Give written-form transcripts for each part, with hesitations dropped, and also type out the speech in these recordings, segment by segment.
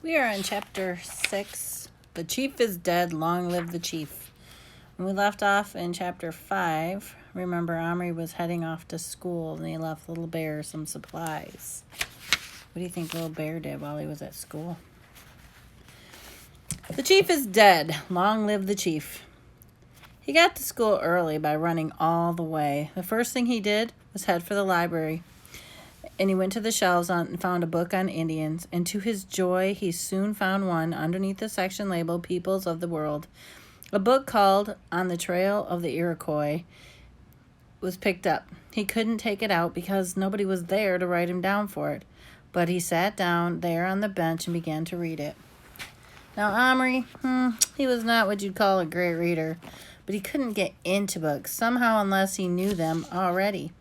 We are in chapter 6. The chief is dead, long live the chief. When we left off in chapter 5, remember Omri was heading off to school and he left Little Bear some supplies. What do you think Little Bear did while he was at school? The chief is dead, long live the chief. He got to school early by running all the way. The first thing he did was head for the library. And he went to the shelves and found a book on Indians, and to his joy, he soon found one underneath the section labeled Peoples of the World. A book called On the Trail of the Iroquois was picked up. He couldn't take it out because nobody was there to write him down for it, but he sat down there on the bench and began to read it. Now, Omri, he was not what you'd call a great reader, but he couldn't get into books somehow unless he knew them already.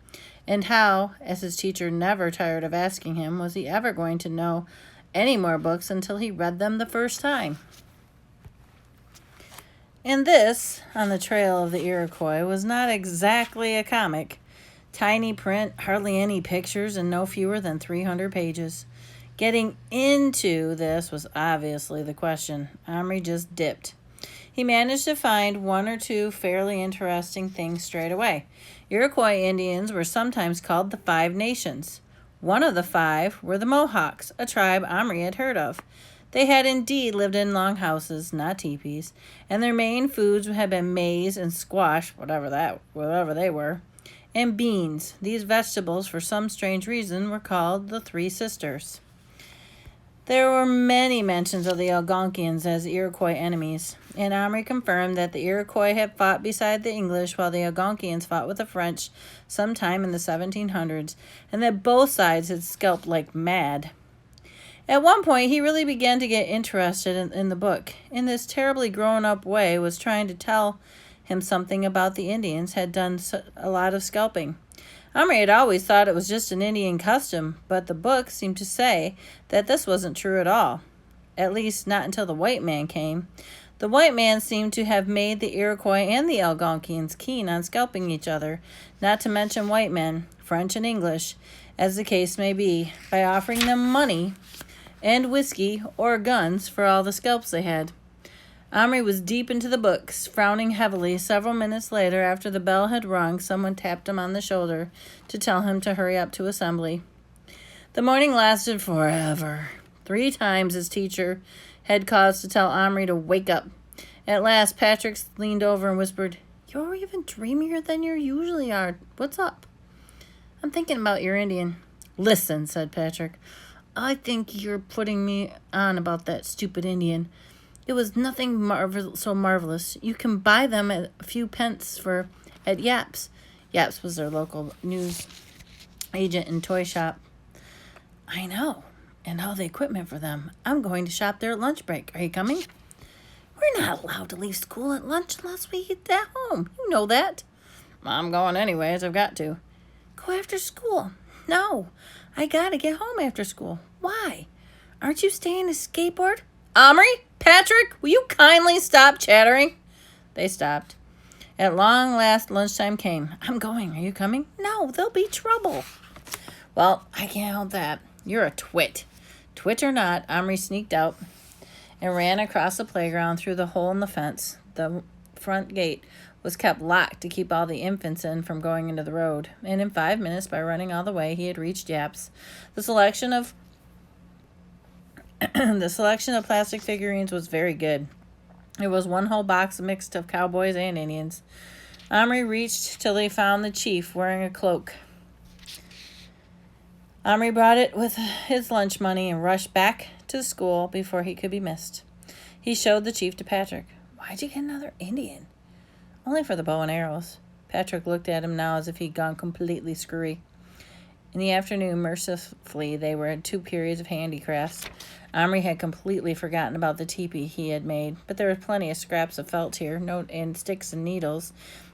And how, as his teacher never tired of asking him, was he ever going to know any more books until he read them the first time? And this, On the Trail of the Iroquois, was not exactly a comic. Tiny print, hardly any pictures, and no fewer than 300 pages. Getting into this was obviously the question. Omri just dipped. He managed to find one or two fairly interesting things straight away. Iroquois Indians were sometimes called the Five Nations. One of the five were the Mohawks, a tribe Omri had heard of. They had indeed lived in longhouses, not teepees, and their main foods had been maize and squash, whatever they were, and beans. These vegetables, for some strange reason, were called the Three Sisters. There were many mentions of the Algonquians as Iroquois enemies, and Omri confirmed that the Iroquois had fought beside the English while the Algonquians fought with the French sometime in the 1700s, and that both sides had scalped like mad. At one point, he really began to get interested in the book. In this terribly grown-up way, was trying to tell him something about the Indians had done a lot of scalping. Omri had always thought it was just an Indian custom, but the book seemed to say that this wasn't true at all. At least not until the white man came. The white man seemed to have made the Iroquois and the Algonquians keen on scalping each other, not to mention white men, French and English, as the case may be, by offering them money and whiskey or guns for all the scalps they had. Omri was deep into the books, frowning heavily. Several minutes later, after the bell had rung, someone tapped him on the shoulder to tell him to hurry up to assembly. The morning lasted forever. 3 times his teacher had cause to tell Omri to wake up. At last, Patrick leaned over and whispered, "You're even dreamier than you usually are. What's up?" "I'm thinking about your Indian." "Listen," said Patrick. "I think you're putting me on about that stupid Indian. It was nothing so marvelous. You can buy them at a few pence at Yap's." Yap's was their local news agent and toy shop. "I know, and all the equipment for them. I'm going to shop there at lunch break. Are you coming?" "We're not allowed to leave school at lunch unless we eat at home. You know that." "I'm going anyways. I've got to." "Go after school." "No, I gotta get home after school." "Why? Aren't you staying to skateboard?" "Omri, Patrick, will you kindly stop chattering?" They stopped. At long last, lunchtime came. "I'm going. Are you coming?" "No, there'll be trouble." "Well, I can't help that. You're a twit." Twit or not, Omri sneaked out and ran across the playground through the hole in the fence. The front gate was kept locked to keep all the infants in from going into the road. And in 5 minutes, by running all the way, he had reached Yap's. The selection of plastic figurines was very good. It was one whole box mixed of cowboys and Indians. Omri reached till he found the chief wearing a cloak. Omri brought it with his lunch money and rushed back to school before he could be missed. He showed the chief to Patrick. "Why'd you get another Indian?" "Only for the bow and arrows." Patrick looked at him now as if he'd gone completely screwy. In the afternoon, mercifully, they were at 2 periods of handicrafts. Omri had completely forgotten about the teepee he had made, but there were plenty of scraps of felt here, and sticks and needles,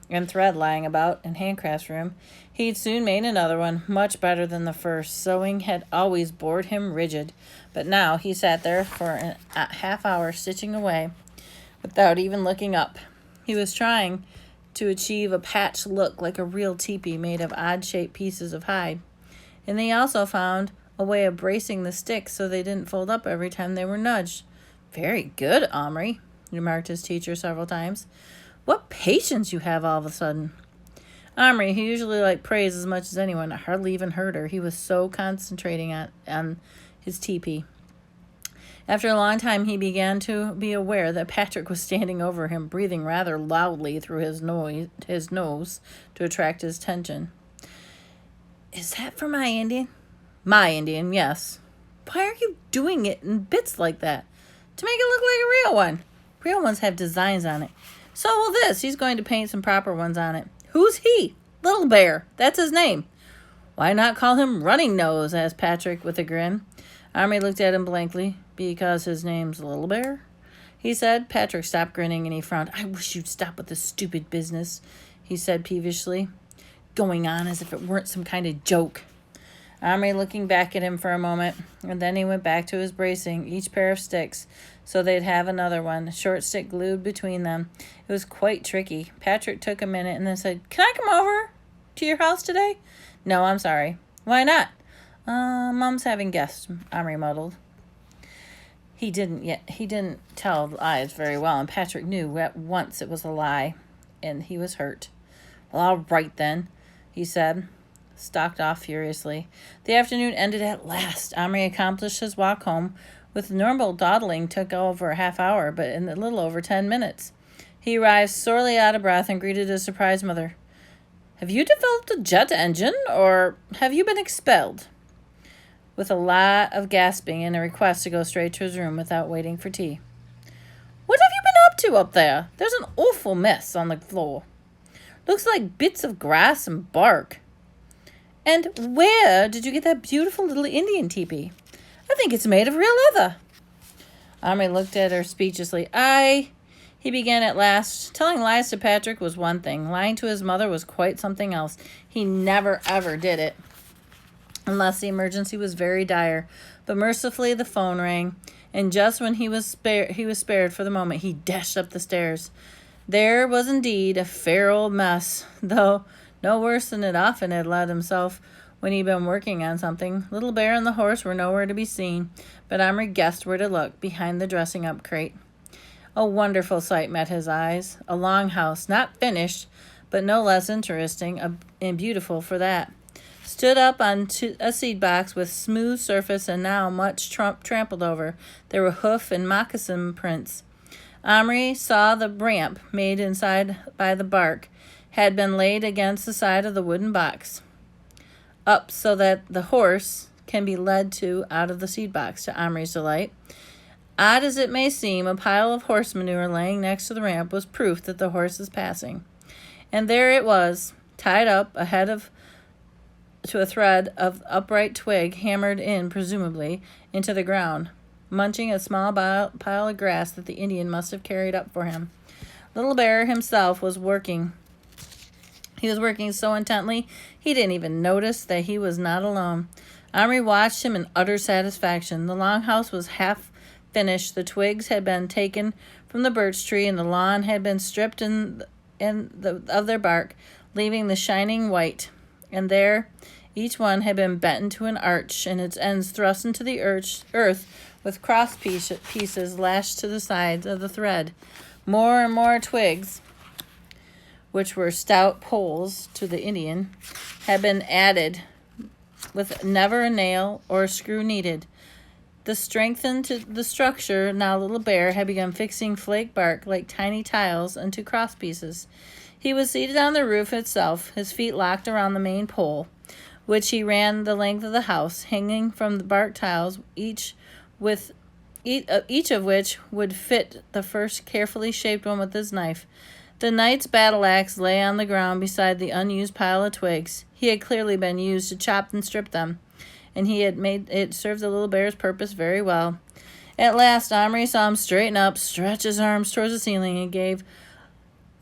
and thread lying about in handcrafts room. He'd soon made another one, much better than the first. Sewing had always bored him rigid, but now he sat there for a half hour stitching away without even looking up. He was trying to achieve a patched look like a real teepee made of odd-shaped pieces of hide. And they also found a way of bracing the sticks so they didn't fold up every time they were nudged. Very good, Omri, remarked his teacher several times. What patience you have all of a sudden. Omri, who usually liked praise as much as anyone, hardly even heard her. He was so concentrating on his teepee. After a long time, he began to be aware that Patrick was standing over him, breathing rather loudly through his nose to attract his attention. Is that for my Indian? My Indian, yes. Why are you doing it in bits like that? To make it look like a real one. Real ones have designs on it. So will this. He's going to paint some proper ones on it. Who's he? Little Bear. That's his name. Why not call him Running Nose? Asked Patrick with a grin. Omri looked at him blankly. Because his name's Little Bear? He said. Patrick stopped grinning and he frowned. I wish you'd stop with this stupid business, he said peevishly, going on as if it weren't some kind of joke. Omri looking back at him for a moment, and then he went back to his bracing each pair of sticks so they'd have another one, a short stick glued between them. It was quite tricky. Patrick took a minute and then said, Can I come over to your house today? No, I'm sorry. Why not? Mom's having guests, Omri muddled. He didn't tell lies very well, and Patrick knew at once it was a lie, and he was hurt. Well, all right then, he said, stalked off furiously. The afternoon ended at last. Omri accomplished his walk home. With normal dawdling took over a half hour, but in a little over 10 minutes. He arrived sorely out of breath and greeted his surprised mother. Have you developed a jet engine, or have you been expelled? With a lot of gasping and a request to go straight to his room without waiting for tea. What have you been up to up there? There's an awful mess on the floor. Looks like bits of grass and bark. And where did you get that beautiful little Indian teepee? I think it's made of real leather. Omri looked at her speechlessly. He began at last. Telling lies to Patrick was one thing. Lying to his mother was quite something else. He never, ever did it, unless the emergency was very dire. But mercifully the phone rang, and just when he was spared for the moment, he dashed up the stairs. There was indeed a fair old mess, though no worse than it often had led himself when he'd been working on something. Little Bear and the horse were nowhere to be seen, but Omri guessed where to look, behind the dressing-up crate. A wonderful sight met his eyes. A longhouse, not finished, but no less interesting and beautiful for that, stood up on a seed box with smooth surface and now much trampled over. There were hoof and moccasin prints. Omri saw the ramp made inside by the bark had been laid against the side of the wooden box, up so that the horse can be led to out of the seed box, to Omri's delight. Odd as it may seem, a pile of horse manure laying next to the ramp was proof that the horse is passing. And there it was, tied up to a thread of upright twig hammered in, presumably, into the ground, munching a small pile of grass that the Indian must have carried up for him. Little Bear himself was working. He was working so intently, he didn't even notice that he was not alone. Omri watched him in utter satisfaction. The longhouse was half finished. The twigs had been taken from the birch tree, and the lawn had been stripped of their bark, leaving the shining white. And there, each one had been bent into an arch, and its ends thrust into the earth with cross pieces lashed to the sides of the thread. More and more twigs, which were stout poles to the Indian, had been added, with never a nail or a screw needed. To strengthen the structure, now Little Bear had begun fixing flake bark like tiny tiles into cross pieces. He was seated on the roof itself, his feet locked around the main pole, which he ran the length of the house, hanging from the bark tiles, each of which would fit the first carefully shaped one with his knife. The knight's battle axe lay on the ground beside the unused pile of twigs. He had clearly been used to chop and strip them, and he had made it serve the Little Bear's purpose very well. At last, Omri saw him straighten up, stretch his arms towards the ceiling, and gave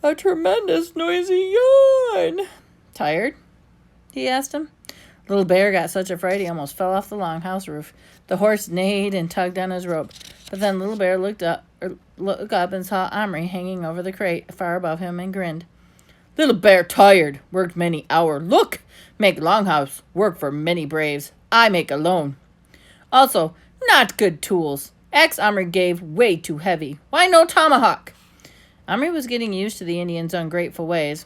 a tremendous noisy yawn. Tired? He asked him. Little Bear got such a fright he almost fell off the longhouse roof. The horse neighed and tugged on his rope, but then Little Bear looked up and saw Omri hanging over the crate far above him and grinned. Little Bear tired, worked many hour. Look, make longhouse, work for many braves. I make alone. Also, not good tools. Axe Omri gave way too heavy. Why no tomahawk? Omri was getting used to the Indian's ungrateful ways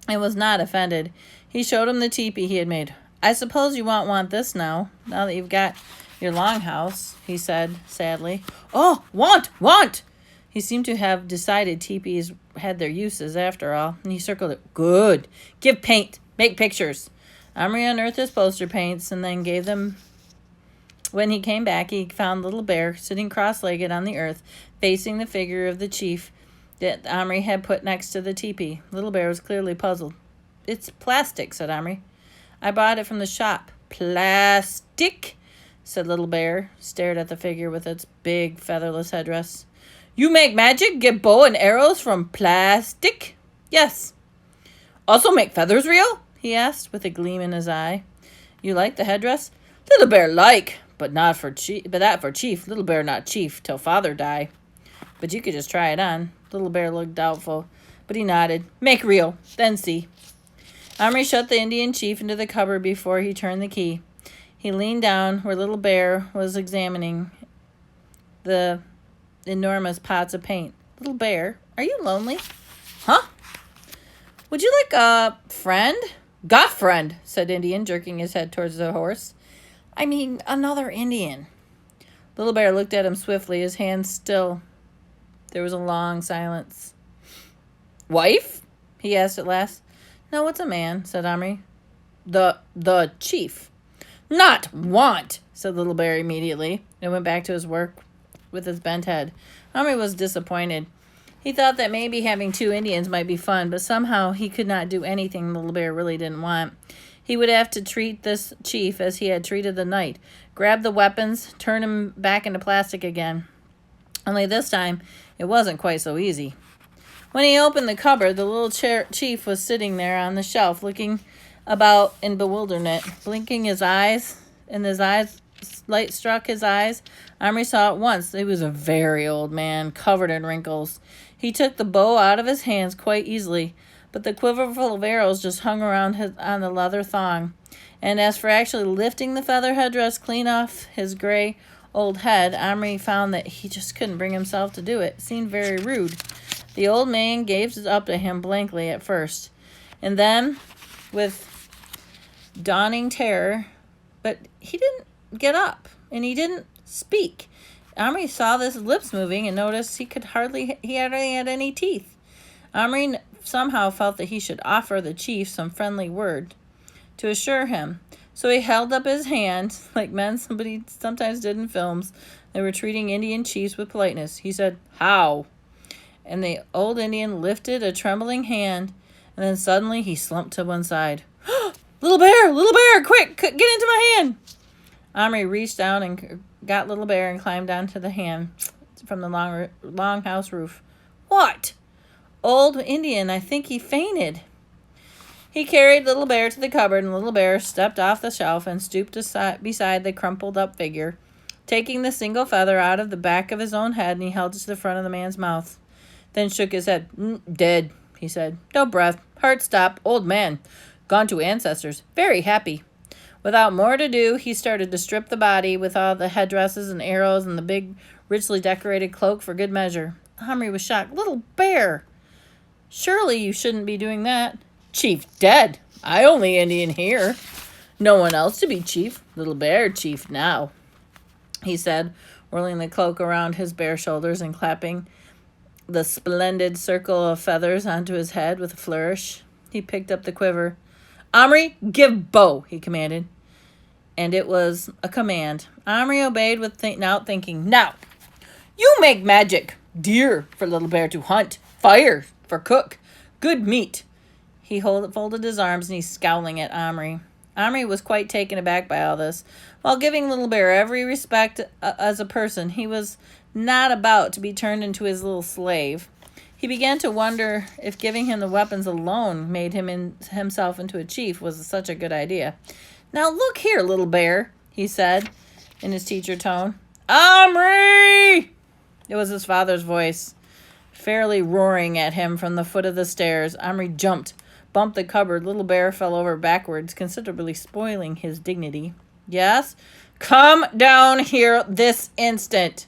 and was not offended. He showed him the teepee he had made. I suppose you won't want this now that you've got your longhouse, he said sadly. Oh, want! He seemed to have decided teepees had their uses after all, and he circled it. Good. Give paint. Make pictures. Omri unearthed his poster paints and then gave them. When he came back, he found Little Bear sitting cross-legged on the earth, facing the figure of the chief that Omri had put next to the teepee. Little Bear was clearly puzzled. It's plastic, said Omri. I bought it from the shop. Plastic, said Little Bear, stared at the figure with its big featherless headdress. You make magic? Get bow and arrows from plastic? Yes. Also make feathers real? He asked with a gleam in his eye. You like the headdress? Little Bear like, but not for chief. But that for chief. Little Bear not chief till father die. But you could just try it on. Little Bear looked doubtful, but he nodded. Make real, then see. Omri shut the Indian chief into the cupboard before he turned the key. He leaned down where Little Bear was examining the enormous pots of paint. Little Bear, are you lonely? Huh? Would you like a friend? Got friend, said Indian, jerking his head towards the horse. I mean, another Indian. Little Bear looked at him swiftly, his hands still. There was a long silence. Wife? He asked at last. No, it's a man, said Omri. The chief. Not want, said Little Bear immediately, and went back to his work with his bent head. Omri was disappointed. He thought that maybe having two Indians might be fun, but somehow he could not do anything Little Bear really didn't want. He would have to treat this chief as he had treated the knight, grab the weapons, turn him back into plastic again. Only this time, it wasn't quite so easy. When he opened the cupboard, the little chief was sitting there on the shelf, looking about in bewilderment, blinking his eyes, and his light struck his eyes. Omri saw at once he was a very old man, covered in wrinkles. He took the bow out of his hands quite easily, but the quiver full of arrows just hung around on the leather thong. And as for actually lifting the feather headdress clean off his gray old head, Omri found that he just couldn't bring himself to do it. It seemed very rude. The old man gazed up to him blankly at first, and then with dawning terror, but he didn't get up, and he didn't speak. Omri saw his lips moving and noticed he hardly had any teeth. Omri somehow felt that he should offer the chief some friendly word to assure him. So he held up his hand, like men somebody sometimes did in films. They were treating Indian chiefs with politeness. He said, How? And the old Indian lifted a trembling hand, and then suddenly he slumped to one side. Little Bear, quick, get into my hand. Omri reached down and got Little Bear and climbed onto the hand from the longhouse roof. What? Old Indian, I think he fainted. He carried Little Bear to the cupboard, and Little Bear stepped off the shelf and stooped beside the crumpled-up figure, taking the single feather out of the back of his own head, and he held it to the front of the man's mouth. Then shook his head. Dead, he said. No breath. Heart stopped. Old man. Gone to ancestors. Very happy. Without more to do, he started to strip the body with all the headdresses and arrows and the big, richly decorated cloak for good measure. Omri was shocked. Little Bear! Surely you shouldn't be doing that. Chief dead. I only Indian here. No one else to be chief. Little Bear chief now, he said, whirling the cloak around his bare shoulders and clapping the splendid circle of feathers onto his head with a flourish. He picked up the quiver. Omri, give bow, he commanded. And it was a command. Omri obeyed without thinking. Now, you make magic. Deer for Little Bear to hunt. Fire for cook. Good meat. He folded his arms and he's scowling at Omri. Omri was quite taken aback by all this. While giving Little Bear every respect as a person, he was not about to be turned into his little slave. He began to wonder if giving him the weapons alone made himself into a chief was such a good idea. Now look here, Little Bear, he said in his teacher tone. Omri! It was his father's voice, fairly roaring at him from the foot of the stairs. Omri jumped, bumped the cupboard. Little Bear fell over backwards, considerably spoiling his dignity. Yes? Come down here this instant.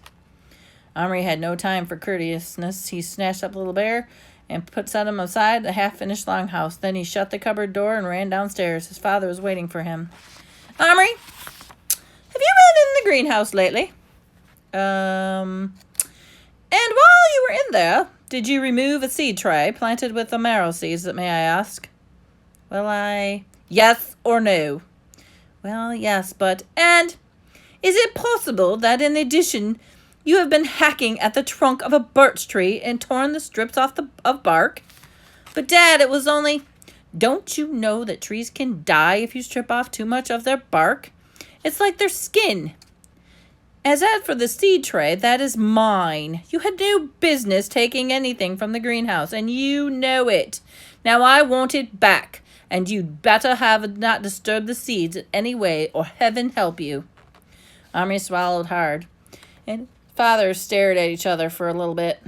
Omri had no time for courteousness. He snatched up the little bear and set him aside the half-finished longhouse. Then he shut the cupboard door and ran downstairs. His father was waiting for him. Omri, have you been in the greenhouse lately? And while you were in there, did you remove a seed tray planted with the marrow seeds, may I ask? Well, yes or no? Well, yes, but... And is it possible that in addition you have been hacking at the trunk of a birch tree and torn the strips off of bark? But, Dad, it was only... Don't you know that trees can die if you strip off too much of their bark? It's like their skin. As for the seed tray, that is mine. You had no business taking anything from the greenhouse, and you know it. Now I want it back, and you'd better have not disturbed the seeds in any way, or heaven help you. Omri swallowed hard, and father stared at each other for a little bit.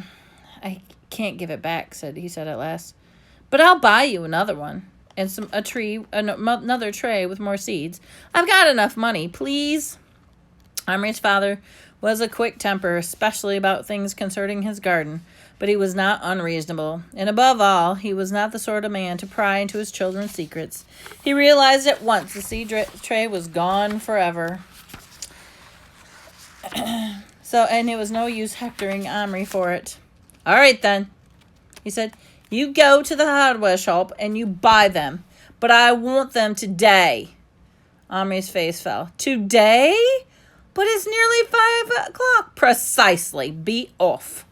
I can't give it back, he said at last. But I'll buy you another one, and another tray with more seeds. I've got enough money, please. Omri's father was a quick temper, especially about things concerning his garden, but he was not unreasonable, and above all, he was not the sort of man to pry into his children's secrets. He realized at once the seed tray was gone forever. And it was no use hectoring Omri for it. All right, then, he said, you go to the hardware shop and you buy them, but I want them today. Omri's face fell. Today? But it's nearly 5 o'clock. Precisely. Be off.